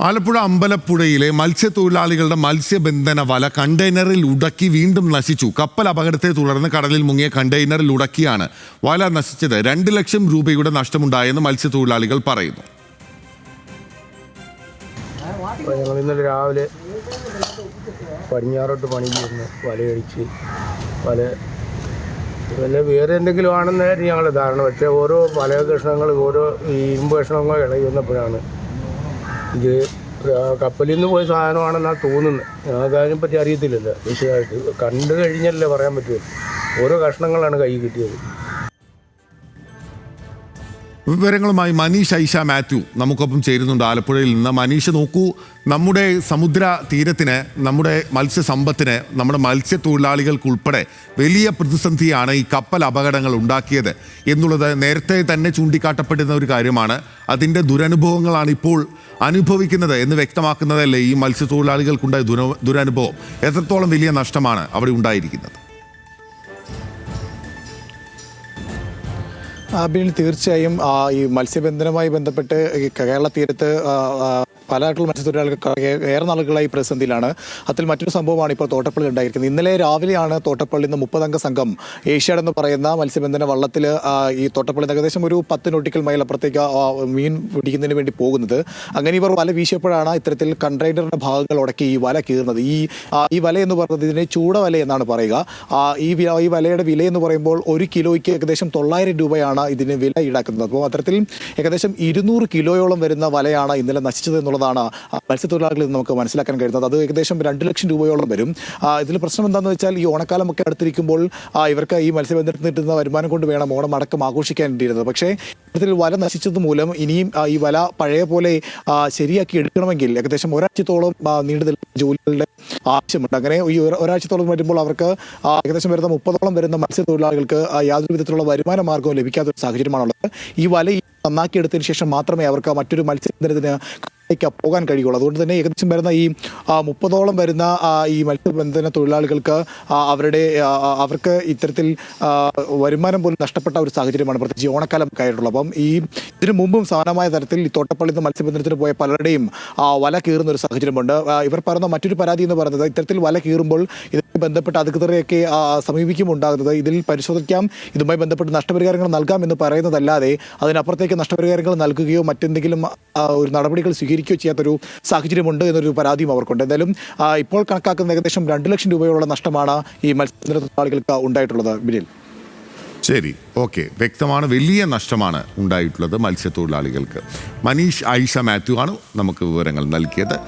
ആലപ്പുഴ അമ്പലപ്പുഴയിലെ മത്സ്യത്തൊഴിലാളികളുടെ മത്സ്യബന്ധന വല കണ്ടെയ്നറിൽ ഉടക്കി വീണ്ടും നശിച്ചു. കപ്പൽ അപകടത്തെ തുടർന്ന് കടലിൽ മുങ്ങിയ കണ്ടെയ്നറിൽ ഉടക്കിയാണ് വല നശിച്ചത്. 2 ലക്ഷം രൂപയുടെ നഷ്ടമുണ്ടായെന്ന് മത്സ്യത്തൊഴിലാളികൾ പറയുന്നു. ഞങ്ങൾ ഇന്നലെ രാവിലെ പടിഞ്ഞാറോട്ട് പണിക്ക് വലയടിച്ച് വല വേറെ എന്തെങ്കിലും ആണെന്നായിരുന്നു ഞങ്ങളുടെ ധാരണ. പക്ഷേ ഓരോ വല കഷ്ണങ്ങൾ ഓരോ ഇരുമ്പ് കഷ്ണങ്ങൾ ഇളകി വന്നപ്പോഴാണ് ഇത് കപ്പലിൽ നിന്ന് പോയ സാധനമാണെന്നാണ് തോന്നുന്നത്. ഞങ്ങൾക്ക് അതിനെപ്പറ്റി അറിയത്തില്ലല്ലോ വിശദമായിട്ട്. കണ്ടു കഴിഞ്ഞല്ലേ പറയാൻ പറ്റുമോ. ഓരോ കഷ്ണങ്ങളാണ് കൈ കിട്ടിയത്. വിവരങ്ങളുമായി മനീഷ് ഐഷ മാത്യു നമുക്കൊപ്പം ചേരുന്നുണ്ട് ആലപ്പുഴയിൽ നിന്ന്. മനീഷ്, നോക്കൂ, നമ്മുടെ സമുദ്ര തീരത്തിന്, നമ്മുടെ മത്സ്യസമ്പത്തിന്, നമ്മുടെ മത്സ്യത്തൊഴിലാളികൾക്കുൾപ്പെടെ വലിയ പ്രതിസന്ധിയാണ് ഈ കപ്പൽ അപകടങ്ങൾ ഉണ്ടാക്കിയത് എന്നുള്ളത് നേരത്തെ തന്നെ ചൂണ്ടിക്കാട്ടപ്പെടുന്ന ഒരു കാര്യമാണ്. അതിൻ്റെ ദുരനുഭവങ്ങളാണ് ഇപ്പോൾ അനുഭവിക്കുന്നത് എന്ന് വ്യക്തമാക്കുന്നതല്ലേ ഈ മത്സ്യത്തൊഴിലാളികൾക്കുണ്ടായ ദുരനുഭവം? എത്രത്തോളം വലിയ നഷ്ടമാണ് അവിടെ ഉണ്ടായിരിക്കുന്നത്? തീർച്ചയായും ഈ മത്സ്യബന്ധനവുമായി ബന്ധപ്പെട്ട് കേരള തീരത്ത് പലതരത്തിലുള്ള മത്സ്യത്തൊഴിലാളികൾ ഏറെ നാളുകളായി പ്രതിസന്ധിയിലാണ്. അതിൽ മറ്റൊരു സംഭവമാണ് ഇപ്പോൾ തോട്ടപ്പള്ളിയിൽ ഉണ്ടായിരിക്കുന്നത്. ഇന്നലെ രാവിലെയാണ് തോട്ടപ്പള്ളിയിൽ നിന്ന് 30 അംഗ സംഘം ഏഷ്യാഡ് എന്ന് പറയുന്ന മത്സ്യബന്ധന വള്ളത്തിൽ ഈ തോട്ടപ്പള്ളിയിൽ ഏകദേശം ഒരു 10 നോട്ടിക്കൽ മൈൽ അപ്പുറത്തേക്ക് മീൻ പിടിക്കുന്നതിന് വേണ്ടി പോകുന്നത്. അങ്ങനെ ഇവർ വല വീശിയപ്പോഴാണ് ഇത്തരത്തിൽ കണ്ടെയ്നറിന്റെ ഭാഗങ്ങൾ ഉടക്കി ഈ വല കീറുന്നത്. ഈ വല എന്ന് പറയുന്നത് ഇതിനെ ചൂടവല എന്നാണ് പറയുക. ഈ വലയുടെ വില എന്ന് പറയുമ്പോൾ 1 കിലോയ്ക്ക് ഏകദേശം 900 രൂപയാണ് ഇതിന് വില ഈടാക്കുന്നത്. അപ്പോൾ അത്തരത്തിൽ ഏകദേശം 200 കിലോയോളം വരുന്ന വലയാണ് ഇന്നലെ നശിച്ചത് എന്നുള്ളതാണ് മത്സ്യത്തൊഴിലാളികളിൽ നമുക്ക് മനസ്സിലാക്കാൻ കഴിയുന്നത്. അത് ഏകദേശം 2 ലക്ഷം രൂപയോളം വരും. ഇതിൽ പ്രശ്നം എന്താണെന്ന് വെച്ചാൽ ഈ ഓണക്കാലമൊക്കെ അടുത്തിരിക്കുമ്പോൾ ഇവർക്ക് ഈ മത്സ്യബന്ധനത്തിൽ കിട്ടുന്ന വരുമാനം കൊണ്ട് വേണം ഓണം അടക്കം ആഘോഷിക്കാൻ വേണ്ടിയിരുന്നത്. പക്ഷേ ഇത്തരത്തിൽ വല നശിച്ചത് മൂലം ഇനിയും ഈ വല പഴയ പോലെ ശരിയാക്കി എടുക്കണമെങ്കിൽ ഏകദേശം ഒരാഴ്ചത്തോളം നീണ്ടു നിൽക്കുന്ന ജോലികളുടെ ആവശ്യമുണ്ട്. അങ്ങനെ ഈ ഒരാഴ്ചത്തോളം വരുമ്പോൾ അവർക്ക് ഏകദേശം വരുന്ന 30ഓളം വരുന്ന മത്സ്യത്തൊഴിലാളികൾക്ക് യാതൊരു വിധത്തിലുള്ള വരുമാന മാർഗവും ലഭിക്കാത്ത ഒരു സാഹചര്യമാണുള്ളത്. ഈ വല നന്നാക്കിയെടുത്തതിന് ശേഷം മാത്രമേ അവർക്ക് മറ്റൊരു മത്സ്യബന്ധനത്തിന് പോകാൻ കഴിയുള്ളൂ. അതുകൊണ്ട് തന്നെ ഏകദേശം വരുന്ന ഈ 30ഓളം വരുന്ന ഈ മത്സ്യബന്ധന തൊഴിലാളികൾക്ക് അവർക്ക് ഇത്തരത്തിൽ വരുമാനം പോലും നഷ്ടപ്പെട്ട ഒരു സാഹചര്യമാണ് പ്രത്യേകിച്ച് ഓണക്കാലം ആയിട്ടുള്ളത്. അപ്പം ഇതിനു മുമ്പും സമാനമായ തരത്തിൽ ഈ തോട്ടപ്പള്ളിയിൽ നിന്ന് മത്സ്യബന്ധനത്തിന് പോയ പലരുടെയും വല കീറുന്ന ഒരു സാഹചര്യമുണ്ട്. ഇവർ പറയുന്ന മറ്റൊരു പരാതി എന്ന് പറയുന്നത് ഇത്തരത്തിൽ വല കീറുമ്പോൾ ഇതുമായി ബന്ധപ്പെട്ട അധികൃതരെയൊക്കെ സമീപിക്കുമുണ്ടാകുന്നത് ഇതിൽ പരിശോധിക്കാം, ഇതുമായി ബന്ധപ്പെട്ട് നഷ്ടപരിഹാരങ്ങൾ നൽകാം എന്ന് പറയുന്നതല്ലാതെ അതിനപ്പുറത്തേക്ക് നഷ്ടപരിഹാരങ്ങൾ നൽകുകയോ മറ്റെന്തെങ്കിലും ഒരു നടപടികൾ സ്വീകരിക്കുകയോ ചെയ്യാത്തൊരു സാഹചര്യമുണ്ട് എന്നൊരു പരാതിയും അവർക്കുണ്ട്. എന്തായാലും ഇപ്പോൾ കണക്കാക്കുന്ന ഏകദേശം 2 ലക്ഷം രൂപയോളം നഷ്ടമാണ് ഈ മത്സ്യബന്ധന തൊഴിലാളികൾക്ക് ഉണ്ടായിട്ടുള്ളത്. ബിനിൽ, ശരി, ഓക്കെ, വ്യക്തമാണ്. വലിയ നഷ്ടമാണ് ഉണ്ടായിട്ടുള്ളത് മത്സ്യത്തൊഴിലാളികൾക്ക്. മനീഷ് ഐഷ മാത്യു ആണ് നമുക്ക് വിവരങ്ങൾ നൽകിയത്.